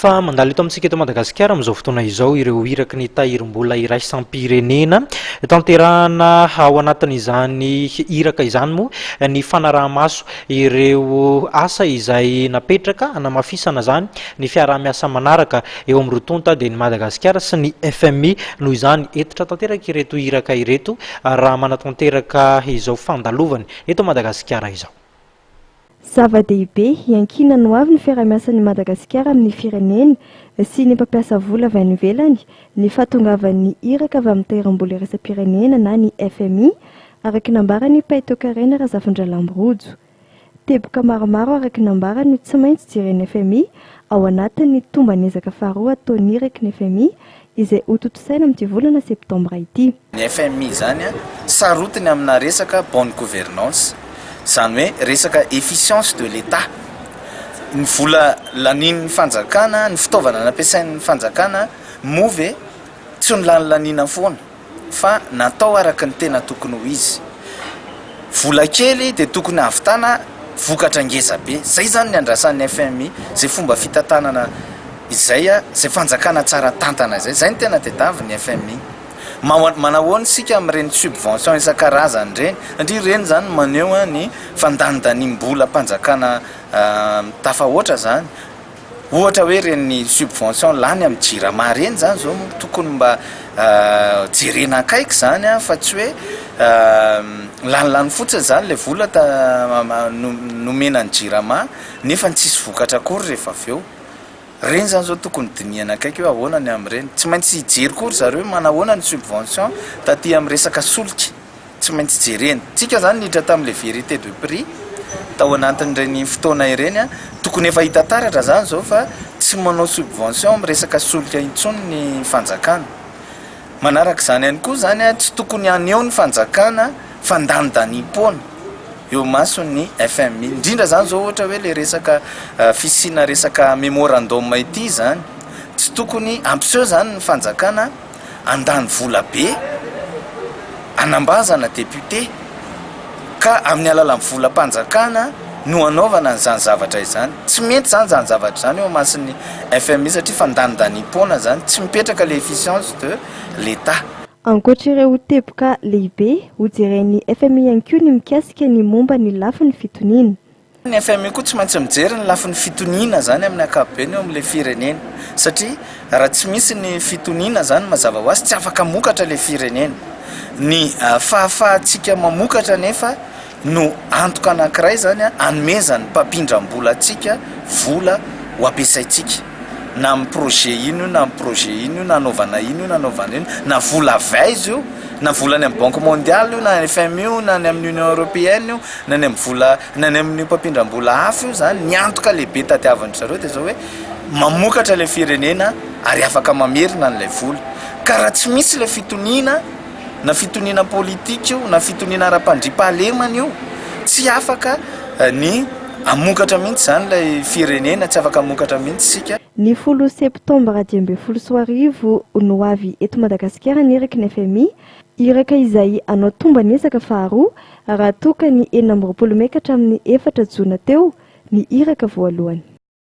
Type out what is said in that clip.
Fa mandalo eto amintsika eto Madagasikara amin'izao fotoana izao ireo hiraky ny tahirim-bola iraisam-pirenena tanterahana ao anatin'izany hiraka izany moa ny fanaraha-maso ireo asa izay napetraka hanamafisana zany ny fiaraha-miasa manaraka eo amin'ny rotonta dia ny Madagasikara sy ny FMI noho izany etitra tanteraka ireto hiraka ireto raha manatanteraka izao fandalovany eto Madagasikara izao. Zava-dehibe iankina no avy ny fiaraha-miasan'ny Madagasikara amin'ny firenena sy ny mpampiasa vola avy any ivelany ny fahatongavan'ny hiraka avy amin'ny tahirim-bola iraisam-pirenena na ny FMI araka nambarany Paito-Karaina Razafindralambirojo. Teboka maromaro araka nambarany no tsy maintsy jiren'ny FMI ao anatin'ny tomban'ezaka faharoa ataon'ny iraky ny FMI izay hototosaina amin'ity volana septambra ity. Ny FMI zany sarotiny amina resaka bonne gouvernance, zany hoe resaka efficience de l'État. Ny vola lanin'ny fanjakana, ny fitaovana nampiasain'ny fanjakana move tsy ny lanina foana fa natao araka ny tena tokony ho izy. Vola kely dia tokony havitana vokatra ngeza be. Zay zany ny andrasan'ny FMI, zay fomba fitantanana izay zay fanjakana tsara tantana izay. Zay ny tena tediavin'ny FMI. Manahoana sika amin'ireny subvention isan-karazany ireny, satria ireny zany maneho ny fandanidaniam-bola mpanjakana tafahoatra zany. Ohatra hoe ireny subvention lany amin'ny JIRAMA ireny zany zao tokony mba jerena akaiky zany fa tsy hoe lanilany fotsiny zany le vola nomenany JIRAMA nefa tsisy vokatra akory rehefa avy eo. Reny zany zao tokony dinihana akaiky hoe ahoana ny amin'ireny. Tsy maintsy hijery kory zareo manahoana ny subvention taty amin'ny resaka solika. Tsy maintsy jerena. Tsika zany niditra tamin'le vérité de prix tao anatin'ireny fotoana ireny tokony efa hita taratra zany zao fa tsy manao subvention amin'ny resaka solika intsony ny fanjakana. Manaraka izany ihany koa zany tsy tokony haneho ny fanjakana fandanidaniam-poana eo mason'ny FMI. Indrindra zany zao ohatra hoe le resaka fisina resaka memorandum ity zany tsy tokony ampiseho zany ny fanjakana andany vola be anambazana député ka amin'ny alalan'ny vola mpanjakana no anaovana an'izany zavatra izany. Tsy mety zany zany zavatra zany eo mason'ny FMI satria fandanidaniam-poana zany tsy mipetraka le efficience de l'État. Ankoatra ireo teboka lehibe ho jeren'ny FMI ihany koa ny mikasika ny momba ny lafin'ny fitoniana. Ny FMI koa tsy maintsy mijery ny lafin'ny fitoniana zany amin'ny ankapobeny eo amin'ilay firenena satria raha tsy misy ny fitoniana zany mazava ho azy tsy afaka mamokatra le firenena. Ny fahafahantsika mamokatra nefa no antoka anankiray zany hanomezany mpampindram-bola antsika vola ho ampiasaintsika. Na amin'ny projet ino, na amin'ny projet ino, na anaovana ino, na anaovana ino, na vola vaizy io, na vola ny amin'ny Banque mondiale io, na ny FMI io, na ny amin'ny Union européenne io, na ny amin'ny vola, na ny amin'ny mpampindram-bola hafa io zany ny antoka lehibe tadiavan'ny zareo dia zao hoe mamokatra le firenena ary afaka mamerina n'ilay vola. Ka raha tsy misy le fitoniana, na fitoniana politika io, na fitoniana ara-pandriampahalemana io, tsy afaka ny amokatra mihitsy zany ilay firenena, tsy afaka amokatra mihitsy sika. Ny 10 septambra 2021 no avy eto Madagasikara ny iraky ny FMI, iraka izay anao tomban'ezaka faharoa raha toka ny 24 Mei ka hatramin'ny 4 Jona teo ny iraka voalohany.